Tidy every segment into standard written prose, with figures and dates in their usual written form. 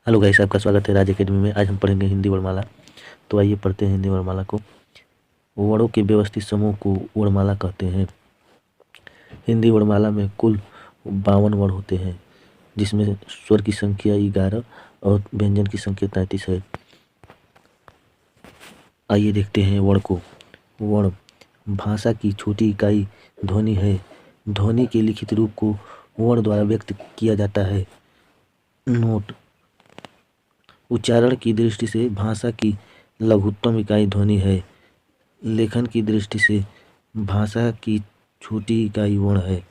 Hello guys, आपका स्वागत है राज एकेडमी में। आज हम पढ़ेंगे हिंदी वर्णमाला। तो आइए पढ़ते हैं हिंदी वर्णमाला को। वर्णों के व्यवस्थित समूह को वर्णमाला कहते हैं। हिंदी वर्णमाला में कुल 52 वर्ण होते हैं, जिसमें स्वर की संख्या 11 और व्यंजन की संख्या 33 है। आइए देखते हैं वर्ण को। वर्ण भाषा की छोटी इकाई ध्वनि है। ध्वनि के लिखित रूप को वर्ण द्वारा व्यक्त किया जाता है। नोट: उच्चारण की दृष्टि से भाषा की लघुत्तम इकाई ध्वनि है। लेखन की दृष्टि से भाषा की छोटी इकाई वर्ण है।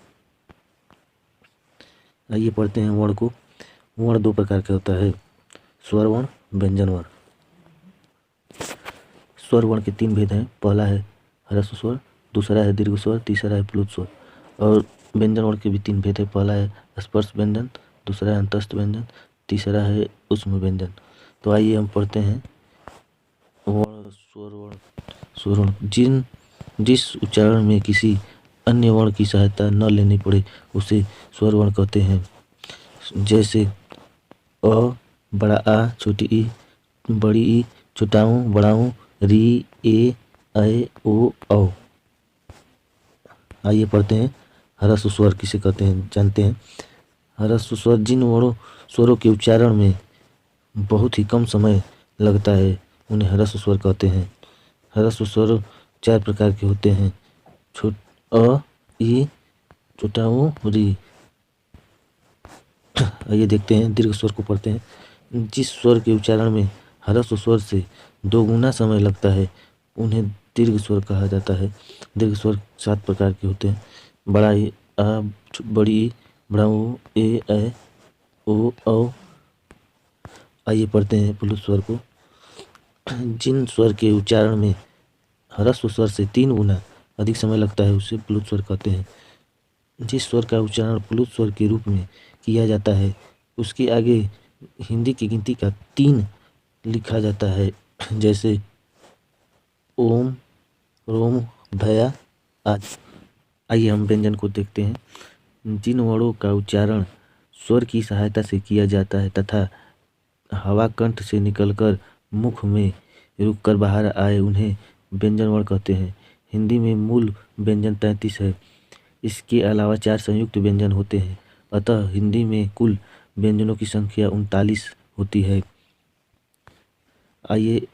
आइए पढ़ते हैं वर्ण को। वर्ण दो प्रकार का होता है: स्वर वर्ण, व्यंजन वर्ण। स्वर वर्ण के तीन भेद हैं। पहला है ह्रस्व स्वर, दूसरा है दीर्घ स्वर, तीसरा है प्लुत स्वर। और व्यंजन वर्ण के भी तीन भेद हैं। पहला है स्पर्श व्यंजन, दूसरा है अंतस्थ व्यंजन, तीसरा है ऊष्म व्यंजन। तो आइए हम पढ़ते हैं वर्ण। स्वर वर्ण। स्वर वर्ण जिस उच्चारण में किसी अन्य वर्ण की सहायता न लेनी पड़े उसे स्वर वर्ण कहते हैं। जैसे अ, बड़ा आ, छोटी ई, बड़ी ई, छोटा ऊ, बड़ा ऊ, री, ए, ओ, औ। आइए पढ़ते हैं ह्रस्व स्वर किसे कहते हैं, जानते हैं। ह्रस्व स्वर जिन स्वरों के उच्चारण में बहुत ही कम समय लगता है उन्हें ह्रस्व स्वर कहते हैं। ह्रस्व स्वर चार प्रकार के होते हैं: अ, ई, छोटा ऊ, री। आइए देखते हैं दीर्घ स्वर को पढ़ते हैं। जिस स्वर के उच्चारण में ह्रस्व स्वर से 2 गुना समय लगता है उन्हें दीर्घ स्वर कहा जाता है। दीर्घ स्वर 7 प्रकार के होते हैं: बड़ा ई, आ, बड़ी ई, बड़ा ऊ, ए, ओ, औ। आइए पढ़ते हैं प्लुत स्वर को। जिन स्वर के उच्चारण में ह्रस्व स्वर से 3 गुना अधिक समय लगता है उसे प्लुत स्वर कहते हैं। जिस स्वर का उच्चारण प्लुत स्वर के रूप में किया जाता है उसके आगे हिंदी की गिनती का 3 लिखा जाता है। जैसे ओम, रोम, भया आदि। आइए हम व्यंजन को देखते हैं। जिन वर्णों का उच्चारण स्वर की सहायता से किया जाता है तथा हवा कंठ से निकलकर मुख में रुककर बाहर आए उन्हें व्यंजन वर्ण कहते हैं। हिंदी में मूल व्यंजन 33 है। इसके अलावा 4 संयुक्त व्यंजन होते हैं। अतः हिंदी में कुल व्यंजनों की संख्या 39 होती है। आइए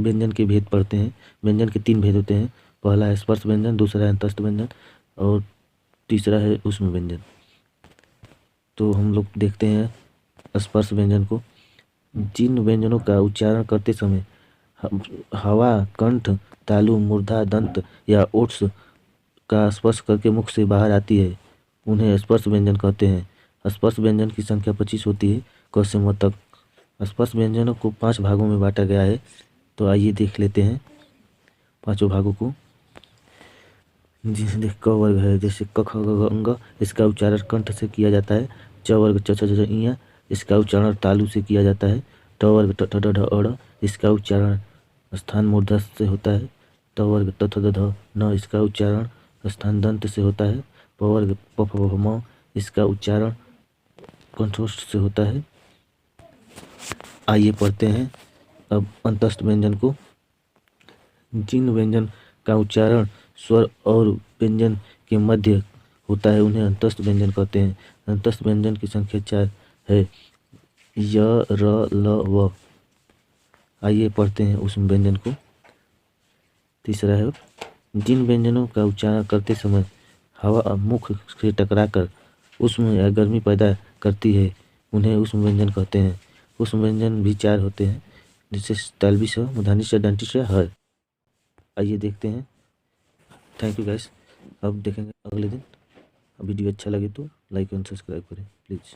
व्यंजन के भेद पढ़ते हैं। व्यंजन के 3 भेद होते हैं। पहला है स्पर्श व्यंजन, दूसरा है अंतस्थ व्यंजन और तीसरा है ऊष्म व्यंजन। तो हम लोग देखते हैं स्पर्श व्यंजन को। जिन व्यंजनों का उच्चारण करते समय हवा कंठ, तालु, मूर्धा, दंत या ओट्स का स्पर्श करके मुख से बाहर आती है उन्हें स्पर्श व्यंजन कहते हैं। स्पर्श व्यंजन की संख्या 25 होती है, क से म तक। स्पर्श व्यंजनों को 5 भागों में बांटा गया है। तो आइए देख लेते हैं पांचों भागों को। जिसे क वर्ग है, जैसे क, ख, ग, घ, ङ, इसका उच्चारण कंठ से किया जाता है। च वर्ग च, छ, ज, झ, ञ, इसका उच्चारण तालु से किया जाता है। ट वर्ग ट, ठ, ड, ढ, अ, इसका उच्चारण स्थान मूर्धा से होता है। त वर्ग त, थ, द, ध, न, इसका उच्चारण स्थान दंत से होता है। प वर्ग प, फ, ब, म, इसका उच्चारण कंठोष्ठ से होता है। आइए पढ़ते हैं अब अंतस्थ व्यंजन को। जिन व्यंजन का उच्चारण स्वर और व्यंजन के मध्य होता है उन्हें अंतस्थ व्यंजन कहते हैं। अंतस्थ व्यंजन की संख्या 4 है: य, र, ल, व। आइए पढ़ते हैं उस व्यंजन को। तीसरा है जिन व्यंजनों का उच्चारण करते समय हवा मुख से टकराकर उष्म या गर्मी पैदा करती है उन्हें उष्म व्यंजन कहते हैं। उष्म व्यंजन भी 4 होते हैं, जिससे तालवी स, मूर्धन्य ष, दंती स, ह। आइए देखते हैं। Thank you guys. अब देखेंगे अगले दिन। वीडियो अच्छा लगे तो लाइक एंड सब्सक्राइब करें प्लीज़।